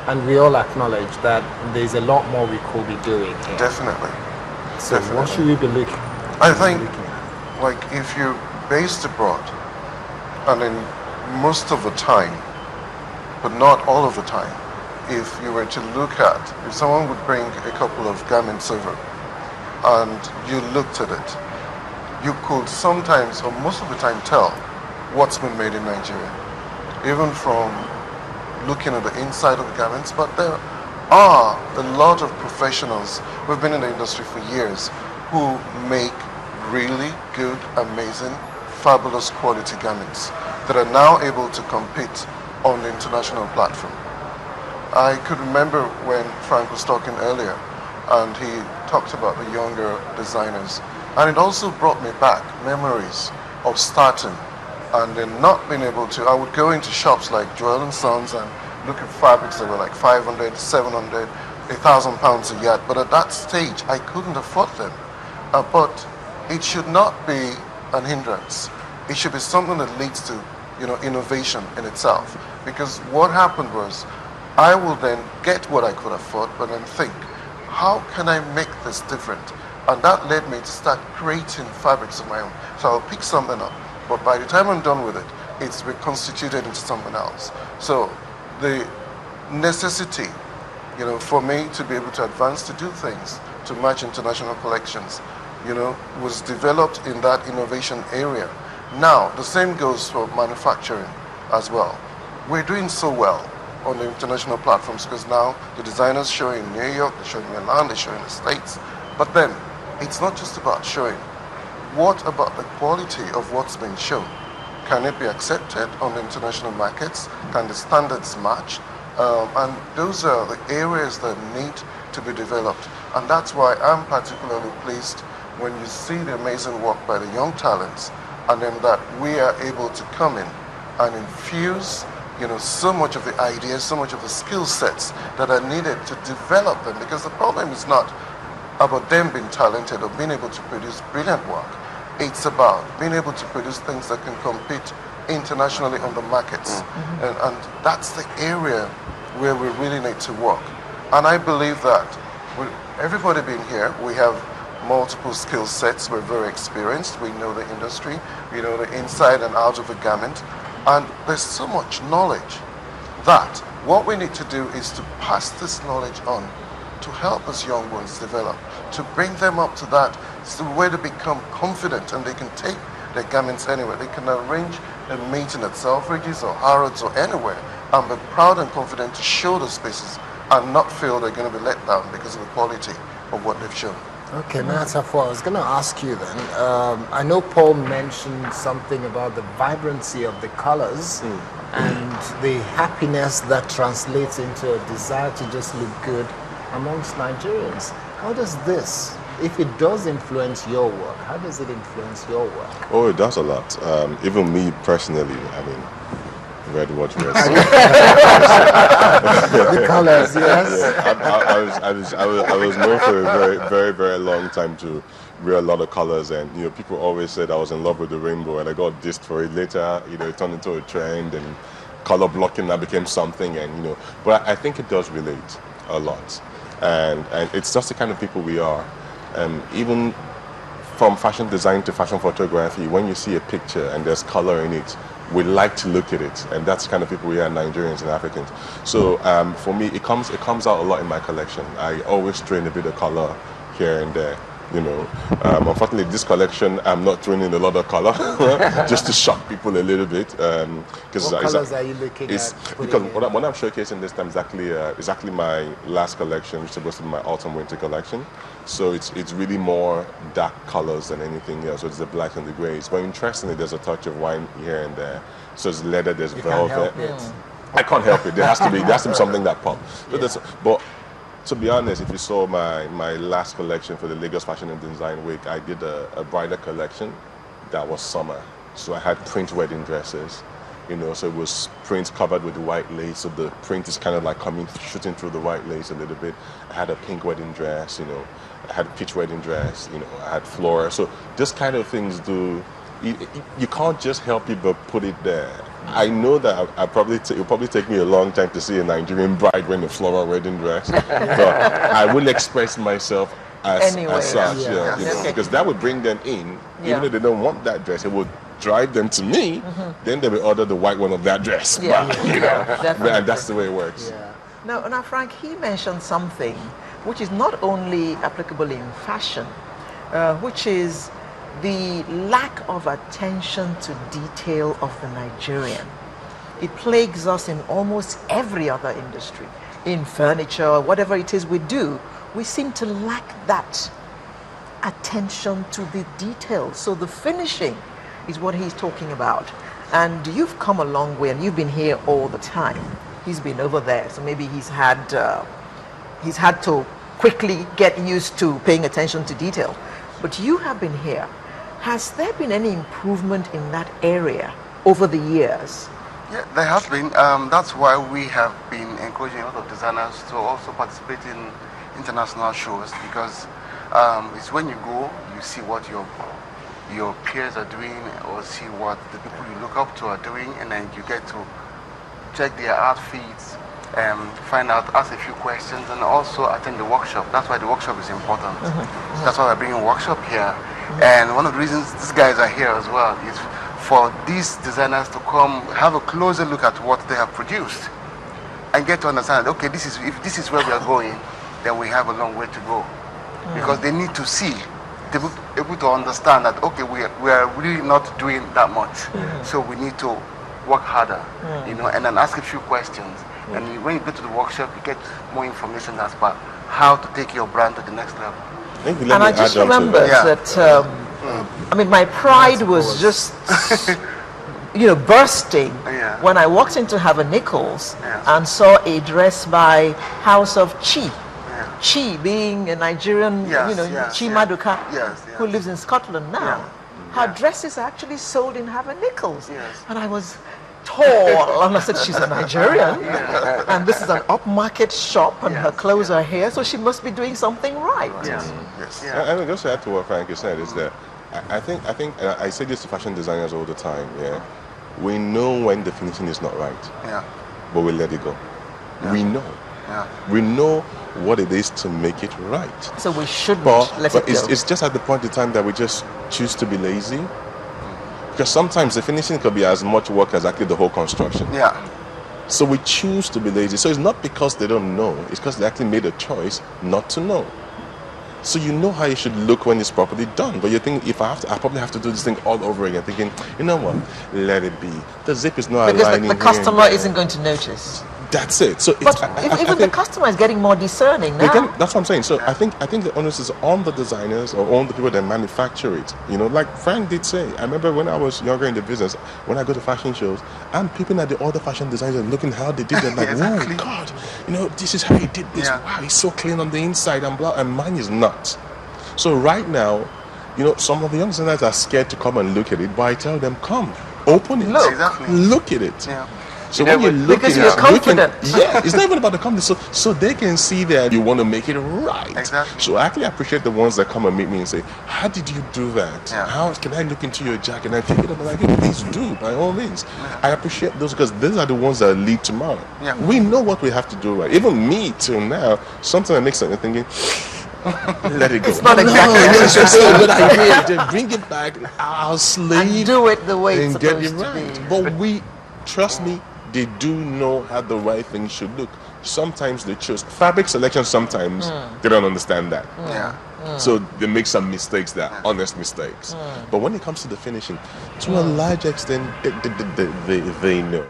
And we all acknowledge that there's a lot more we could be doing here. Definitely. So Definitely. what should we be looking? I think, like, if you're based abroad, and in most of the time, but not all of the time, if you were to look at, if someone would bring a couple of garments over, and you looked at it, you could sometimes, or most of the time, tell what's been made in Nigeria, even from looking at the inside of the garments. But there are a lot of professionals who've been in the industry for years who make really good, amazing, fabulous quality garments that are now able to compete on the international platform. I could remember when Frank was talking earlier, and he talked about the younger designers, and it also brought me back memories of starting and then not being able to. I would go into shops like Joel & Sons and look at fabrics that were like 500, 700, 1,000 pounds a yard, but at that stage I couldn't afford them. But it should not be an hindrance. It should be something that leads to, innovation in itself. Because what happened was, I will then get what I could afford, but then think, how can I make this different? And that led me to start creating fabrics of my own. So I'll pick something up, but by the time I'm done with it, it's reconstituted into something else. So the necessity, for me to be able to advance to do things, to match international collections, was developed in that innovation area. Now, the same goes for manufacturing as well. We're doing so well on the international platforms because now the designers show in New York, they show in Milan, they show in the States. But then, it's not just about showing. What about the quality of what's being shown? Can it be accepted on the international markets? Can the standards match? And those are the areas that need to be developed. And that's why I'm particularly pleased when you see the amazing work by the young talents, and then that we are able to come in and infuse so much of the ideas, so much of the skill sets that are needed to develop them. Because the problem is not about them being talented or being able to produce brilliant work. It's about being able to produce things that can compete internationally on the markets. And that's the area where we really need to work. And I believe that with everybody being here, we have multiple skill sets. We're very experienced. We know the industry. We know the inside and out of the garment. And there's so much knowledge that what we need to do is to pass this knowledge on to help us young ones develop, to bring them up to that where they become confident and they can take their garments anywhere. They can arrange a meeting at Selfridges or Harrods or anywhere and be proud and confident to show the spaces and not feel they're going to be let down because of the quality of what they've shown. Okay, Natafo, I was going to ask you then. I know Paul mentioned something about the vibrancy of the colors and the happiness that translates into a desire to just look good amongst Nigerians. How does this, if it does influence your work, how does it influence your work? Oh, it does a lot. Even me personally, red watch red. The colors, yes. Yeah, I was known for a very, very, very long time to wear a lot of colors, and people always said I was in love with the rainbow, and I got dissed for it later. It turned into a trend, and color blocking that became something, and But I think it does relate a lot, and it's just the kind of people we are. Even from fashion design to fashion photography, when you see a picture and there's color in it, we like to look at it, and that's the kind of people we are, Nigerians and Africans. So for me, it comes out a lot in my collection. I always strain a bit of color here and there. Unfortunately, this collection I'm not throwing in a lot of color, just to shock people a little bit. What colors are you looking at? Because what I'm showcasing this time is actually my last collection, which is supposed to be my autumn-winter collection. So it's really more dark colors than anything else. So it's the black and the grays. But interestingly, there's a touch of wine here and there. So it's leather, there's velvet. I can't help it. There has to be something that pops. But to be honest, if you saw my last collection for the Lagos Fashion and Design Week, I did a bridal collection that was summer. So I had print wedding dresses, so it was print covered with white lace. So the print is kind of like shooting through the white lace a little bit. I had a pink wedding dress, I had a peach wedding dress, I had flora. So this kind of things you can't just help it but put it there. I know that it'll probably take me a long time to see a Nigerian bride wearing a floral wedding dress, but I will express myself as such, because that would bring them in, even if they don't want that dress. It would drive them to me, then they will order the white one of that dress. And that's the way it works. Now, Frank, he mentioned something which is not only applicable in fashion, which is the lack of attention to detail of the Nigerian. It plagues us in almost every other industry. In furniture, whatever it is we do, we seem to lack that attention to the details. So the finishing is what he's talking about. And you've come a long way, and you've been here all the time. He's been over there, so maybe he's had to quickly get used to paying attention to detail. But you have been here. Has there been any improvement in that area over the years? Yeah, there has been. That's why we have been encouraging a lot of designers to also participate in international shows, because it's when you go, you see what your peers are doing, or see what the people you look up to are doing, and then you get to check their outfits, find out, ask a few questions, and also attend the workshop. That's why the workshop is important. That's why we're bringing a workshop here. And one of the reasons these guys are here as well is for these designers to come have a closer look at what they have produced and get to understand, okay, if this is where we are going, then we have a long way to go. Because they need to see, to be able to understand that, okay, we are really not doing that much. So we need to work harder, and then ask a few questions. And when you go to the workshop, you get more information as about how to take your brand to the next level. And I just remember that, I mean, my pride was just, bursting when I walked into Havre Nichols and saw a dress by House of Chi. Chi being a Nigerian, Chi Maduka, who lives in Scotland now. Her dresses are actually sold in Havre Nichols. And I was tall, and I said, she's a Nigerian, and this is an upmarket shop, and her clothes are here, so she must be doing something right. And just to add to what Frank is said, is that I think I say this to fashion designers all the time. We know when the finishing is not right, but we let it go. We know. We know what it is to make it right. So we shouldn't let it go. But it's just at the point in time that we just choose to be lazy. Because sometimes the finishing could be as much work as actually the whole construction. So we choose to be lazy. So it's not because they don't know, it's because they actually made a choice not to know. So you know how you should look when it's properly done, but you think, if I probably have to do this thing all over again, thinking, you know what, let it be. The zip is not aligning. Because the customer isn't going to notice. That's it. So but even the customer is getting more discerning now. Again, that's what I'm saying. So I think the onus is on the designers or on the people that manufacture it. Like Frank did say, I remember when I was younger in the business, when I go to fashion shows, I'm peeping at the other fashion designers and looking how they did it. Like, oh God, this is how he did this. Wow, he's so clean on the inside and blah, and mine is not. So right now, some of the young designers are scared to come and look at it, but I tell them, come, open it, look at it. So when you look because at you're confident. It's not even about the confidence. So they can see that you want to make it right. Exactly. So I actually appreciate the ones that come and meet me and say, how did you do that? How can I look into your jacket? And I pick it up and I go, please do, by all means. I appreciate those because these are the ones that lead tomorrow. We know what we have to do right. Even me till now, sometimes I make something thinking, let it go. It's not exactly it's just a good idea. Just bring it back. I'll slave and do it the way it's and get supposed it right. to be. But trust me, they do know how the right thing should look. Sometimes they choose fabric selection. Sometimes they don't understand that. So they make some mistakes that are honest mistakes. But when it comes to the finishing, to a large extent, they know.